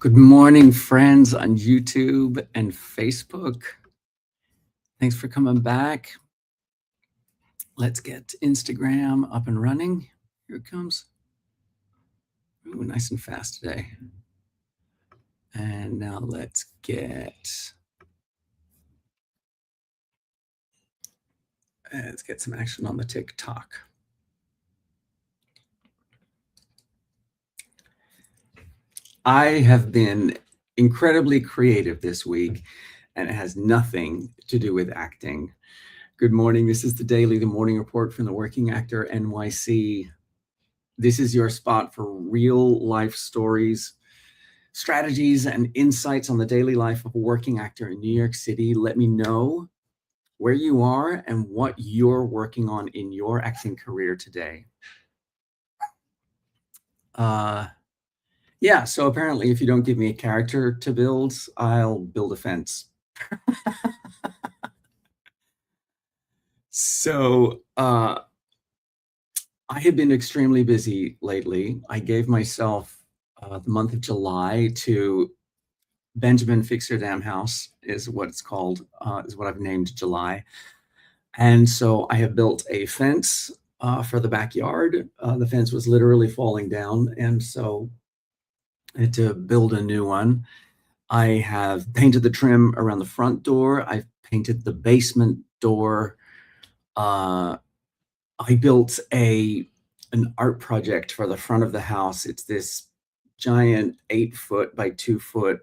Good morning, friends on YouTube and Facebook. Thanks for coming back. Let's get Instagram up and running. Here it comes. Ooh, nice and fast today. And now let's get some action on the TikTok. I have been incredibly creative this week, and it has nothing to do with acting. Good morning. This is the morning report from the Working Actor NYC. This is your spot for real life stories, strategies, and insights on the daily life of a working actor in New York City. Let me know where you are and what you're working on in your acting career today. Yeah, so apparently if you don't give me a character to build, I'll build a fence. So I have been extremely busy lately. I gave myself the month of July to Benjamin Fix Your Damn House is what it's called, is what I've named July. And so I have built a fence for the backyard. The fence was literally falling down, and so I had to build a new one. I have painted the trim around the front door. I've painted the basement door. I built an art project for the front of the house. It's this giant 8-foot by 2-foot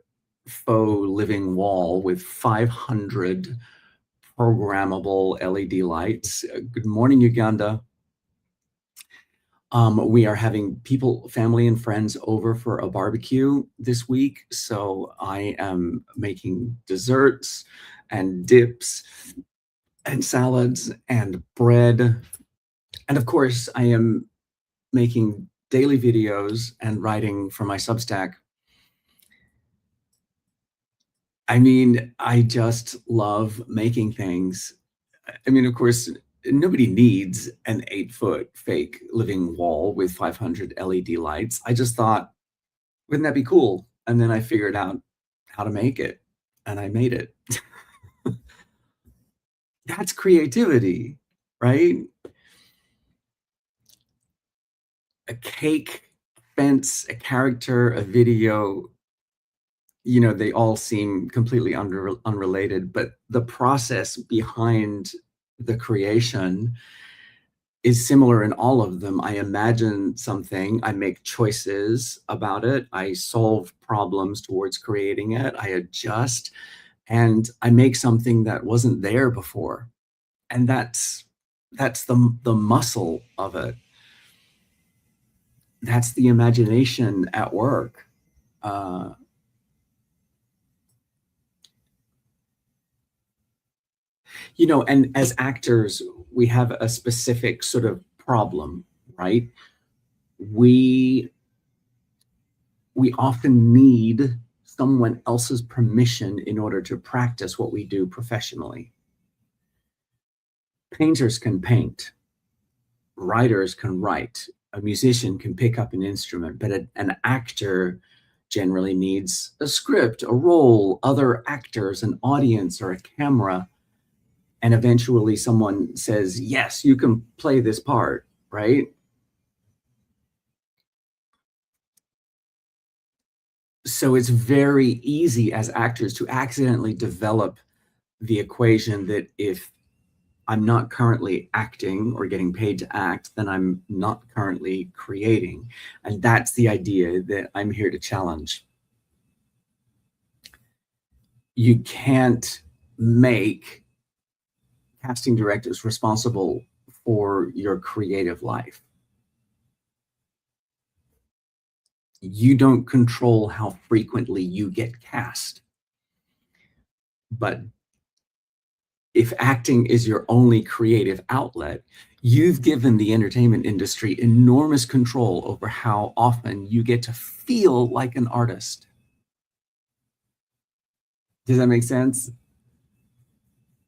faux living wall with 500 programmable LED lights. Good morning, Uganda. We are having people, family and friends over for a barbecue this week. So I am making desserts and dips and salads and bread. And of course, I am making daily videos and writing for my Substack. I mean, I just love making things. I mean, of course, nobody needs an 8-foot fake living wall with 500 LED lights. I just thought, wouldn't that be cool? And then I figured out how to make it, and I made it. That's creativity, right? A cake, a fence, a character, a video, you know, they all seem completely unrelated, but the process behind the creation is similar in all of them. I imagine something, I make choices about it, I solve problems towards creating it, I adjust, and I make something that wasn't there before. And that's the muscle of it. That's the imagination at work. You know, and as actors, we have a specific sort of problem, right? We often need someone else's permission in order to practice what we do professionally. Painters can paint, writers can write, a musician can pick up an instrument, but an actor generally needs a script, a role, other actors, an audience, or a camera. And eventually someone says, yes, you can play this part, right? So it's very easy as actors to accidentally develop the equation that if I'm not currently acting or getting paid to act, then I'm not currently creating. And that's the idea that I'm here to challenge. You can't make casting directors responsible for your creative life. You don't control how frequently you get cast. But if acting is your only creative outlet, you've given the entertainment industry enormous control over how often you get to feel like an artist. Does that make sense?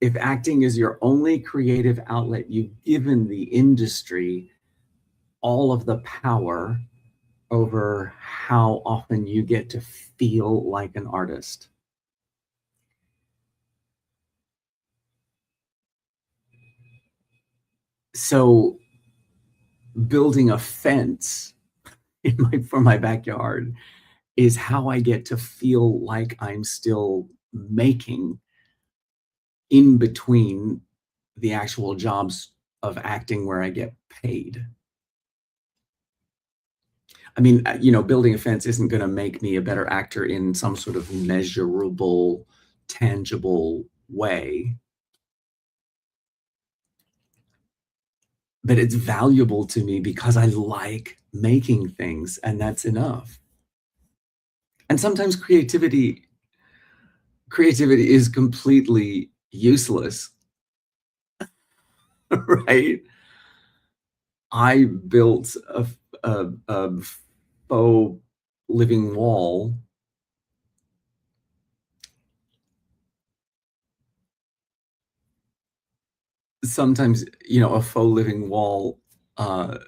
If acting is your only creative outlet, you've given the industry all of the power over how often you get to feel like an artist. So building a fence for my backyard is how I get to feel like I'm still making in between the actual jobs of acting where I get paid. I mean, building a fence isn't going to make me a better actor in some sort of measurable, tangible way, but it's valuable to me because I like making things, and that's enough. And sometimes creativity is completely useless, right? I built a faux living wall. Sometimes, a faux living wall uh,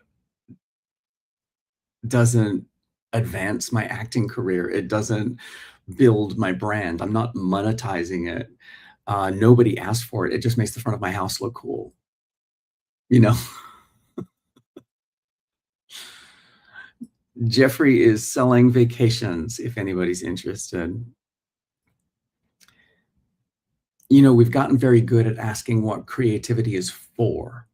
doesn't advance my acting career. It doesn't build my brand. I'm not monetizing it. Nobody asked for it. It just makes the front of my house look cool. You know, Jeffrey is selling vacations if anybody's interested. We've gotten very good at asking what creativity is for.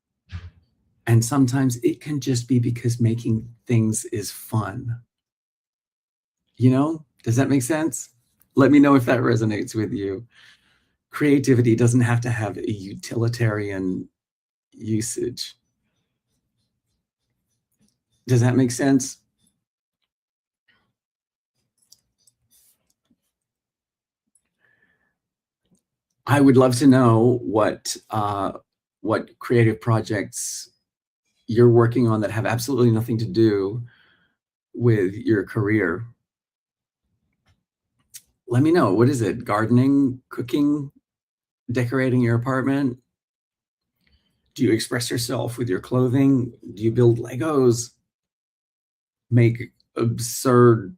And sometimes it can just be because making things is fun. Does that make sense? Let me know if that resonates with you. Creativity doesn't have to have a utilitarian usage. Does that make sense? I would love to know what creative projects you're working on that have absolutely nothing to do with your career. Let me know. What is it? Gardening, cooking, decorating your apartment? Do you express yourself with your clothing? Do you build Legos? Make absurd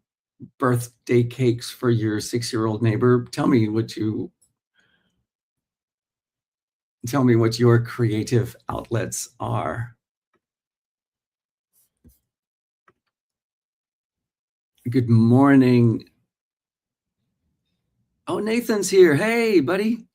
birthday cakes for your 6-year-old neighbor? Tell me what your creative outlets are. Good morning. Oh, Nathan's here. Hey, buddy.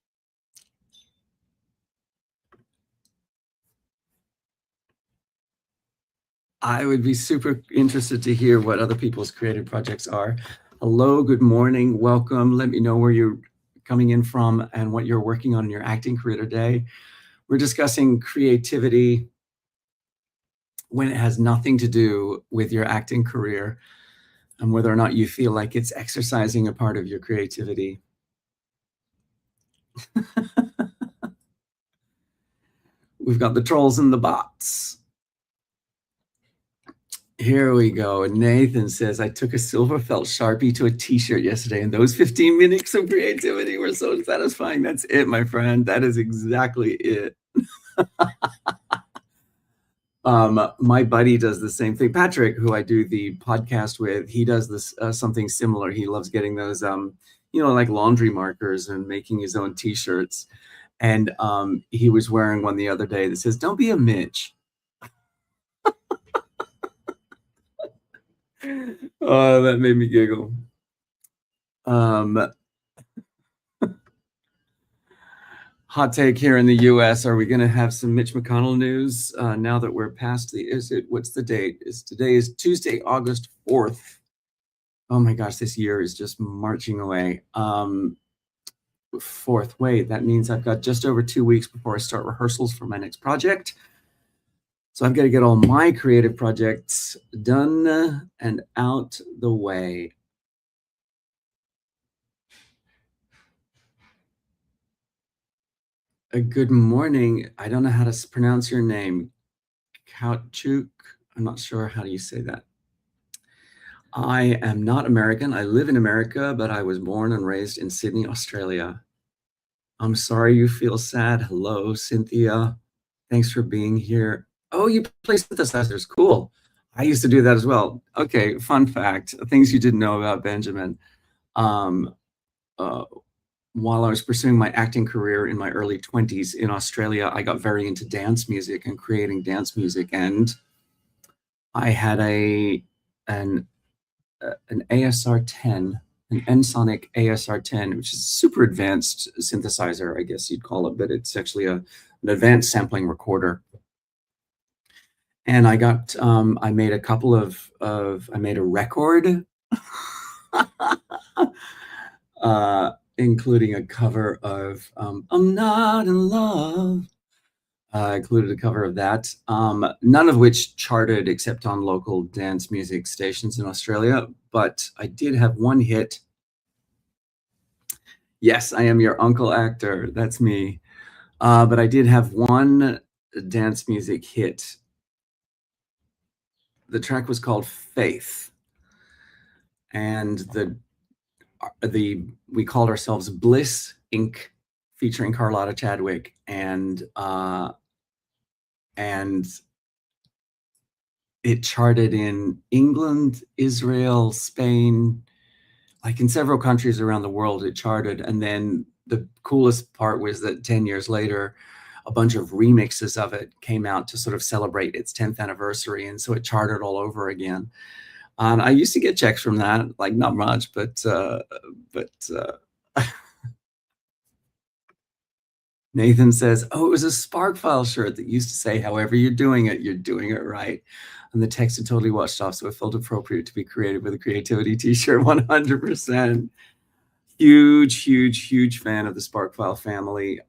I would be super interested to hear what other people's creative projects are. Hello, good morning, welcome. Let me know where you're coming in from and what you're working on in your acting career today. We're discussing creativity when it has nothing to do with your acting career and whether or not you feel like it's exercising a part of your creativity. We've got the trolls and the bots. Here we go. Nathan says, I took a silver felt Sharpie to a t-shirt yesterday, and those 15 minutes of creativity were so satisfying. That's it, my friend. That is exactly it. My buddy does the same thing. Patrick, who I do the podcast with, he does this something similar. He loves getting those, like laundry markers and making his own t-shirts. And he was wearing one the other day that says, "Don't be a Mitch." Oh, that made me giggle. Hot take here in the U.S. Are we going to have some Mitch McConnell news now that we're past what's the date? Today is Tuesday, August 4th. Oh my gosh, this year is just marching away. 4th. Wait, that means I've got just over 2 weeks before I start rehearsals for my next project. So I've got to get all my creative projects done and out the way. Good morning. I don't know how to pronounce your name. Kautchuk. I'm not sure how do you say that. I am not American. I live in America, but I was born and raised in Sydney, Australia. I'm sorry you feel sad. Hello, Cynthia. Thanks for being here. Oh, you play synthesizers. Cool. I used to do that as well. Okay, fun fact, things you didn't know about Benjamin. Um, uh, while I was pursuing my acting career in my early 20s in Australia, I got very into dance music and creating dance music, and I had an an ASR 10, an Ensoniq ASR 10, which is a super advanced synthesizer, I guess you'd call it, but it's actually an advanced sampling recorder. And I made a couple I made a record, including a cover of I'm Not in Love. I included a cover of that, none of which charted except on local dance music stations in Australia. But I did have one hit. Yes, I am your uncle actor. That's me. But I did have one dance music hit. The track was called Faith, and the we called ourselves Bliss Inc., featuring Carlotta Chadwick, and it charted in England, Israel, Spain, like in several countries around the world. It charted, and then the coolest part was that 10 years later, a bunch of remixes of it came out to sort of celebrate its 10th anniversary, and so it charted all over again. And I used to get checks from that, like not much, but Nathan says, "Oh, it was a Sparkfile shirt that used to say, 'However you're doing it, you're doing it right.'" And the text had totally washed off, so it felt appropriate to be creative with a creativity T-shirt. 100%. Huge, huge, huge fan of the Sparkfile family.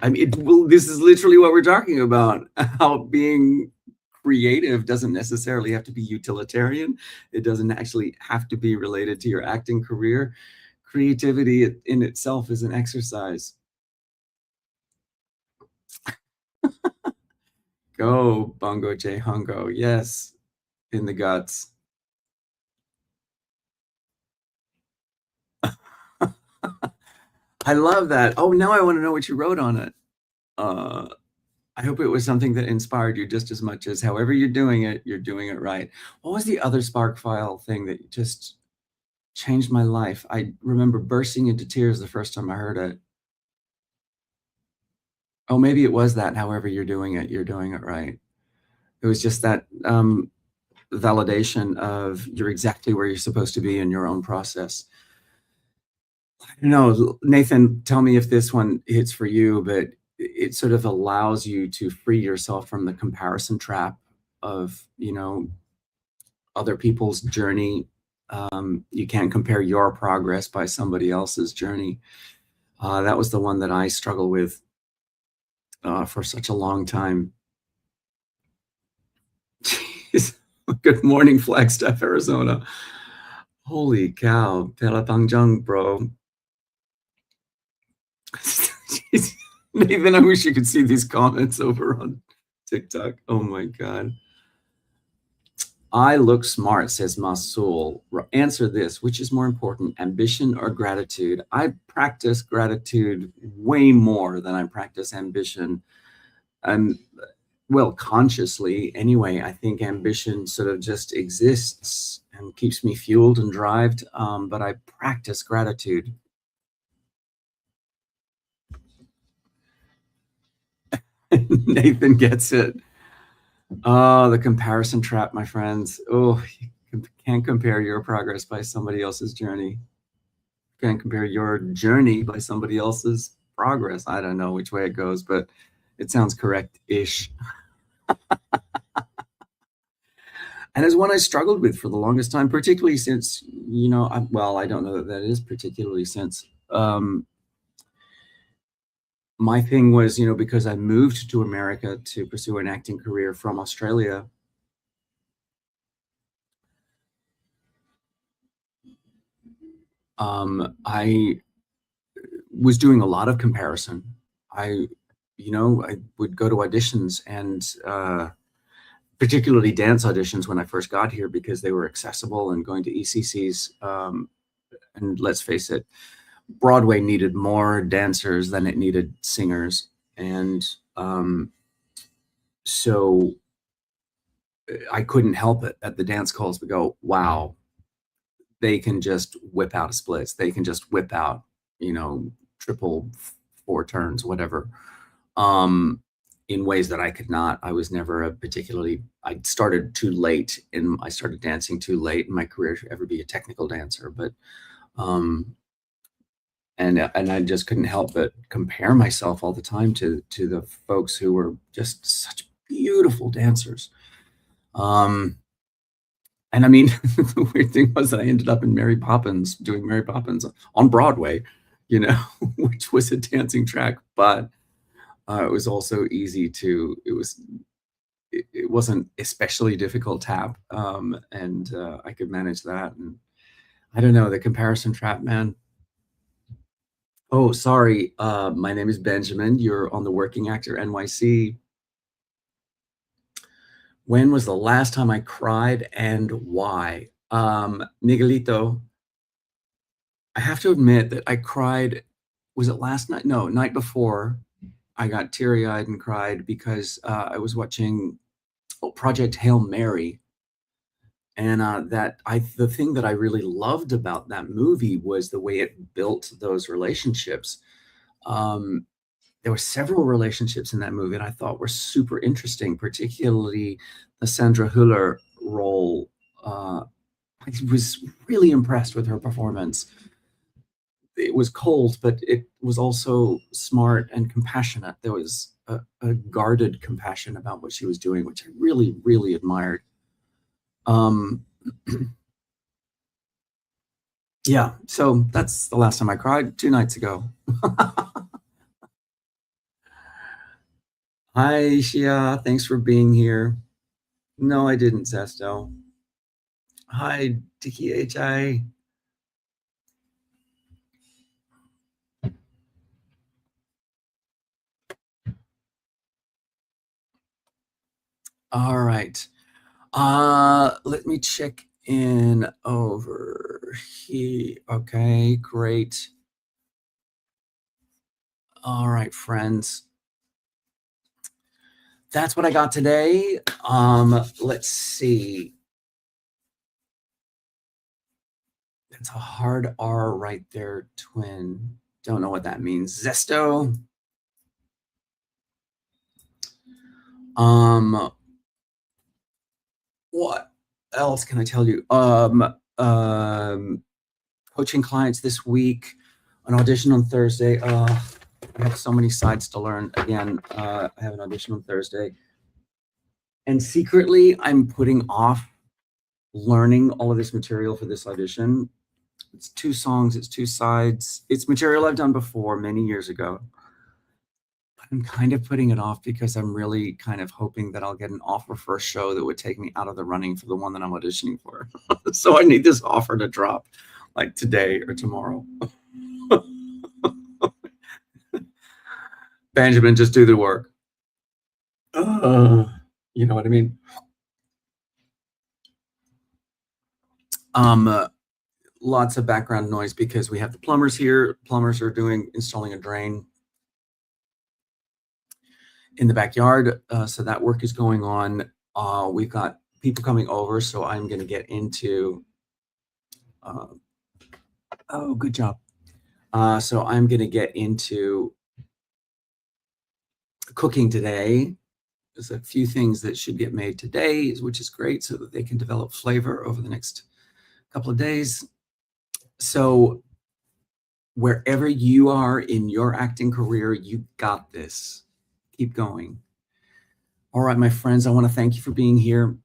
I mean, well, this is literally what we're talking about. How being creative doesn't necessarily have to be utilitarian. It doesn't actually have to be related to your acting career. Creativity in itself is an exercise. Go, Bongo J. Hungo. Yes, in the guts. I love that. Oh, now I want to know what you wrote on it. Uh, I hope it was something that inspired you just as much as however you're doing it right. What was the other Sparkfile thing that just changed my life? I remember bursting into tears the first time I heard it. Oh, maybe it was that however you're doing it right. It was just that validation of you're exactly where you're supposed to be in your own process. No, Nathan, tell me if this one hits for you, but it sort of allows you to free yourself from the comparison trap of, other people's journey. You can't compare your progress by somebody else's journey. That was the one that I struggle with for such a long time. Jeez. Good morning, Flagstaff, Arizona. Holy cow, Pelapangjang, bro. Jeez. Nathan, I wish you could see these comments over on TikTok. Oh my God. I look smart, says Masul. Answer this. Which is more important, ambition or gratitude? I practice gratitude way more than I practice ambition. And well, consciously anyway. I think ambition sort of just exists and keeps me fueled and drived. But I practice gratitude. Nathan gets it. Oh, the comparison trap, my friends. Oh, you can't compare your progress by somebody else's journey. You can't compare your journey by somebody else's progress. I don't know which way it goes, but it sounds correct-ish. And it's one I struggled with for the longest time, particularly since, I don't know that that is particularly since. My thing was, because I moved to America to pursue an acting career from Australia, I was doing a lot of comparison. I, I would go to auditions and particularly dance auditions when I first got here because they were accessible, and going to ECCs. And let's face it, Broadway needed more dancers than it needed singers. And so I couldn't help it at the dance calls but go, wow, they can just whip out a splits. They can just whip out, triple four turns, whatever. Um, in ways that I could not. I was never a particularly, I started too late and I started dancing too late in my career to ever be a technical dancer. But, um, and I just couldn't help but compare myself all the time to the folks who were just such beautiful dancers. Um, and I mean, the weird thing was that I ended up in Mary Poppins, doing Mary Poppins on Broadway, you know, which was a dancing track, but it was also easy to. It wasn't especially difficult tap, and I could manage that. And I don't know the comparison trap, man. Oh, sorry. My name is Benjamin. You're on the Working Actor NYC. When was the last time I cried and why? Miguelito, I have to admit that I cried. Was it last night? No, night before. I got teary eyed and cried because I was watching Project Hail Mary. And the thing that I really loved about that movie was the way it built those relationships. Um, there were several relationships in that movie that I thought were super interesting, particularly the Sandra Hüller role. I was really impressed with her performance. It was cold, but it was also smart and compassionate. There was a guarded compassion about what she was doing, which I really, really admired. Um, yeah, so that's the last time I cried, 2 nights ago. Hi, Shia. Thanks for being here. No, I didn't, Zesto. Hi, Tiki HI. All right. Let me check in over here. Okay, great. All right, friends. That's what I got today. Let's see. That's a hard R right there, twin. Don't know what that means. Zesto. Um, what else can I tell you? Coaching clients this week, an audition on Thursday. I have so many sides to learn. Again, I have an audition on Thursday. And secretly, I'm putting off learning all of this material for this audition. It's 2 songs, it's 2 sides. It's material I've done before many years ago. But I'm kind of putting it off because I'm really kind of hoping that I'll get an offer for a show that would take me out of the running for the one that I'm auditioning for. So I need this offer to drop like today or tomorrow. Benjamin, just do the work. You know what I mean? Um, uh, Lots of background noise because we have the plumbers here. Plumbers are installing a drain in the backyard. So that work is going on. We've got people coming over, so I'm going to get into. Uh, oh, good job. So I'm going to get into cooking today. There's a few things that should get made today, which is great, so that they can develop flavor over the next couple of days. So wherever you are in your acting career, you got this. Keep going. All right, my friends, I want to thank you for being here.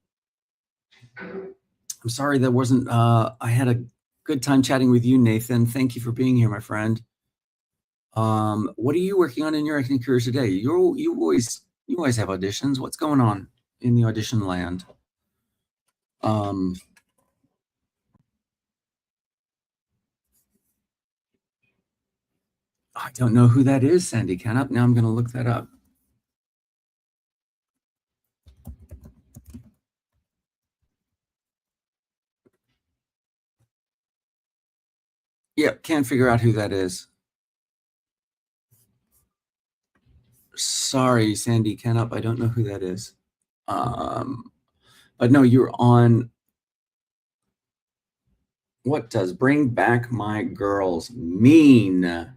I'm sorry that wasn't, I had a good time chatting with you, Nathan. Thank you for being here, my friend. What are you working on in your acting career today? You always have auditions. What's going on in the audition land? Um, I don't know who that is, Sandy Canup. Now I'm going to look that up. Yep, can't figure out who that is. Sorry, Sandy Canup. I don't know who that is. Um, But no, you're on. What does bring back my girls mean?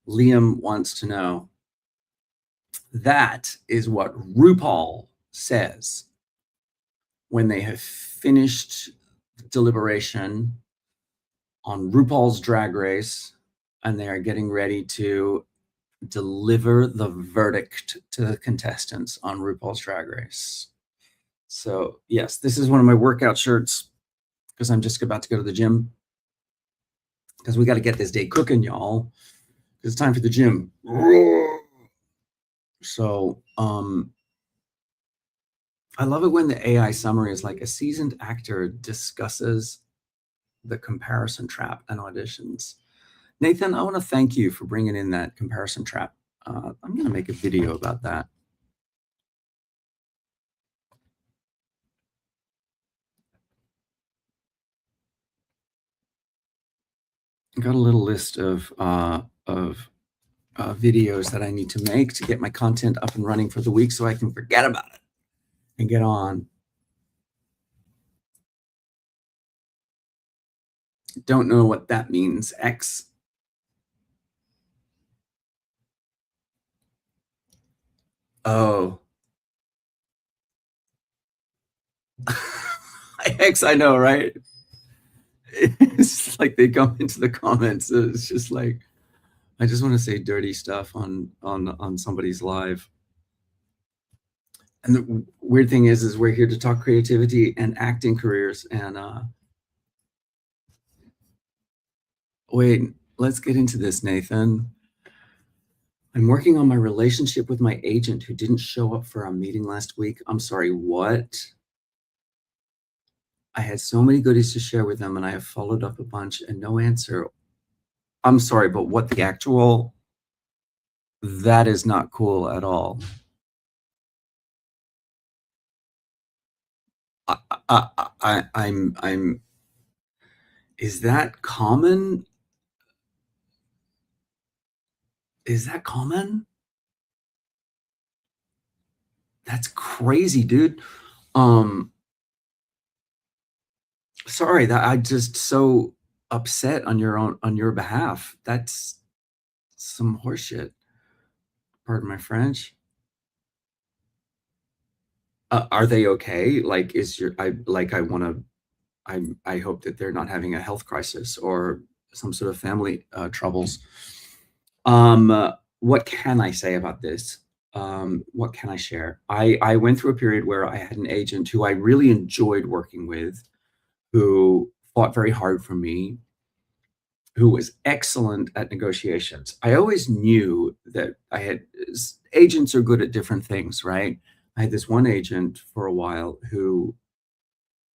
Liam wants to know. That is what RuPaul says when they have finished deliberation on RuPaul's Drag Race and they are getting ready to deliver the verdict to the contestants on RuPaul's Drag Race. So, yes, this is one of my workout shirts because I'm just about to go to the gym because we got to get this day cooking, y'all. It's time for the gym. So, I love it when the AI summary is like a seasoned actor discusses the comparison trap and auditions. Nathan, I want to thank you for bringing in that comparison trap. I'm going to make a video about that. I got a little list of videos that I need to make to get my content up and running for the week so I can forget about it and get on. Don't know what that means. X. Oh. X, I know, right? It's like they come into the comments. It's just like, I just want to say dirty stuff on somebody's live. And the weird thing is we're here to talk creativity and acting careers. And wait, let's get into this, Nathan. I'm working on my relationship with my agent who didn't show up for our meeting last week. I'm sorry, what? I had so many goodies to share with them and I have followed up a bunch and no answer. I'm sorry, but what the actual, that is not cool at all. I'm, is that common? Is that common? That's crazy, dude. Sorry that I just so upset on your behalf. That's some horseshit. Pardon my French. Are they okay? Like, is your I want to I hope that they're not having a health crisis or some sort of family troubles. What can I say about this? What can I share? I went through a period where I had an agent who I really enjoyed working with, who fought very hard for me, who was excellent at negotiations. I always knew that agents are good at different things, right? I had this one agent for a while who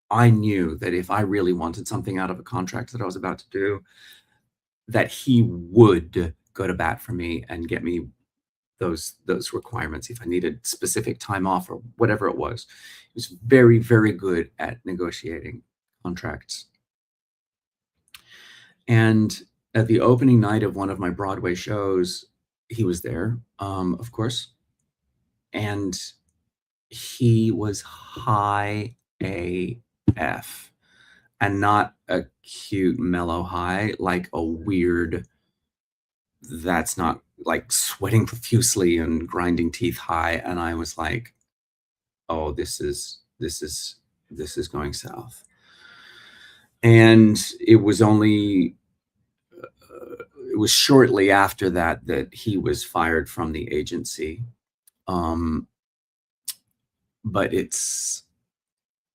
I knew that if I really wanted something out of a contract that I was about to do, that he would go to bat for me and get me those requirements if I needed specific time off or whatever it was. He was very, very good at negotiating contracts. And at the opening night of one of my Broadway shows, he was there, of course, and he was high AF, and not a cute mellow high, like a weird, that's not like sweating profusely and grinding teeth high. And I was like, oh, this is going south. And it was only it was shortly after that that he was fired from the agency. But it's,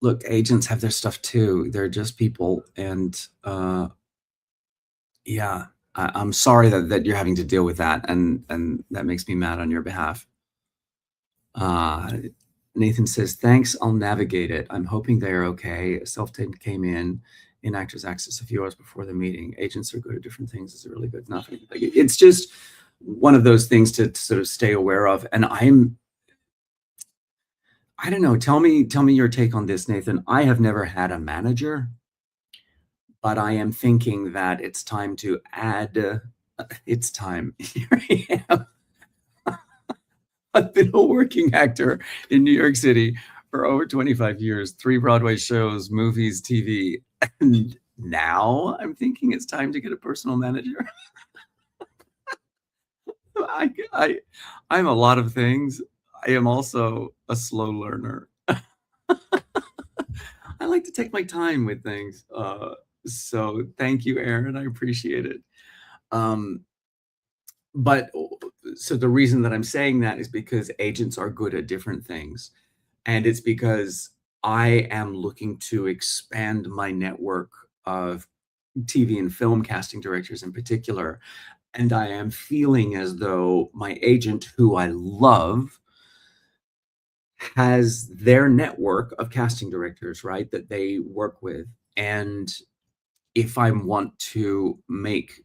look, agents have their stuff too. They're just people. And yeah, I'm sorry that you're having to deal with that. And that makes me mad on your behalf. Nathan says, thanks, I'll navigate it. I'm hoping they're okay. Self-tape came in Actors Access a few hours before the meeting. Agents are good at different things. It's really good. Nothing. Like, it's just one of those things to sort of stay aware of. And I don't know. Tell me your take on this, Nathan. I have never had a manager, but I am thinking that it's time to add, it's time. Here I am. I've been a working actor in New York City for over 25 years, 3 Broadway shows, movies, TV, and now I'm thinking it's time to get a personal manager. I I'm a lot of things. I am also a slow learner. I like to take my time with things. So thank you, Aaron. I appreciate it. Um, but so the reason that I'm saying that is because agents are good at different things. And it's because I am looking to expand my network of TV and film casting directors in particular. And I am feeling as though my agent, who I love, has their network of casting directors, right, that they work with. And if I want to make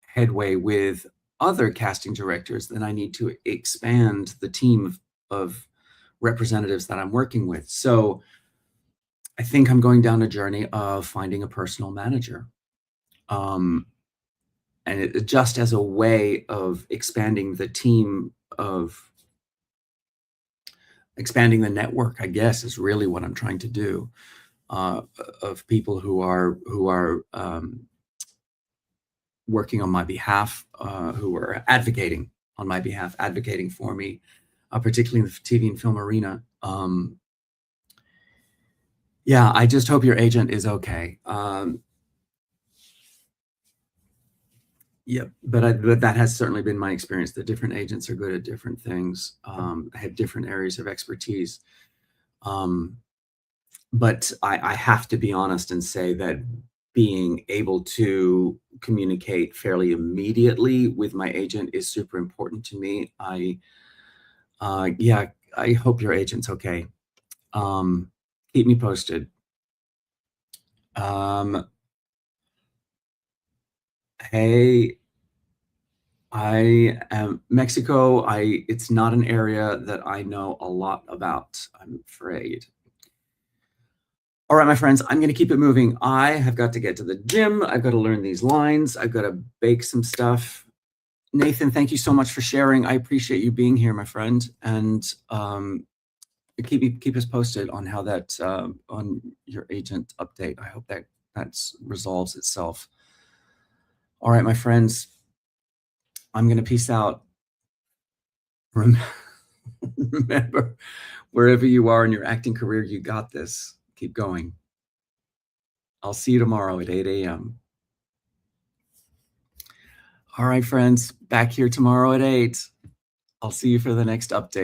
headway with other casting directors, then I need to expand the team of representatives that I'm working with. So I think I'm going down a journey of finding a personal manager. Um, and it just as a way of expanding the team of expanding the network, I guess, is really what I'm trying to do, uh, of people who are working on my behalf, who are advocating on my behalf, advocating for me, particularly in the TV and film arena. Yeah, I just hope your agent is okay. Yeah, but that has certainly been my experience. The different agents are good at different things, have different areas of expertise. Um, but I have to be honest and say that being able to communicate fairly immediately with my agent is super important to me. Yeah, I hope your agent's okay. Um, Keep me posted. Um, hey, I am Mexico. It's not an area that I know a lot about, I'm afraid. All right, my friends, I'm going to keep it moving. I have got to get to the gym. I've got to learn these lines. I've got to bake some stuff. Nathan, thank you so much for sharing. I appreciate you being here, my friend, and keep us posted on how that on your agent update. I hope that resolves itself. All right, my friends, I'm going to peace out. Rem- Remember, wherever you are in your acting career, you got this. Keep going. I'll see you tomorrow at 8 a.m. All right, friends, back here tomorrow at 8. I'll see you for the next update.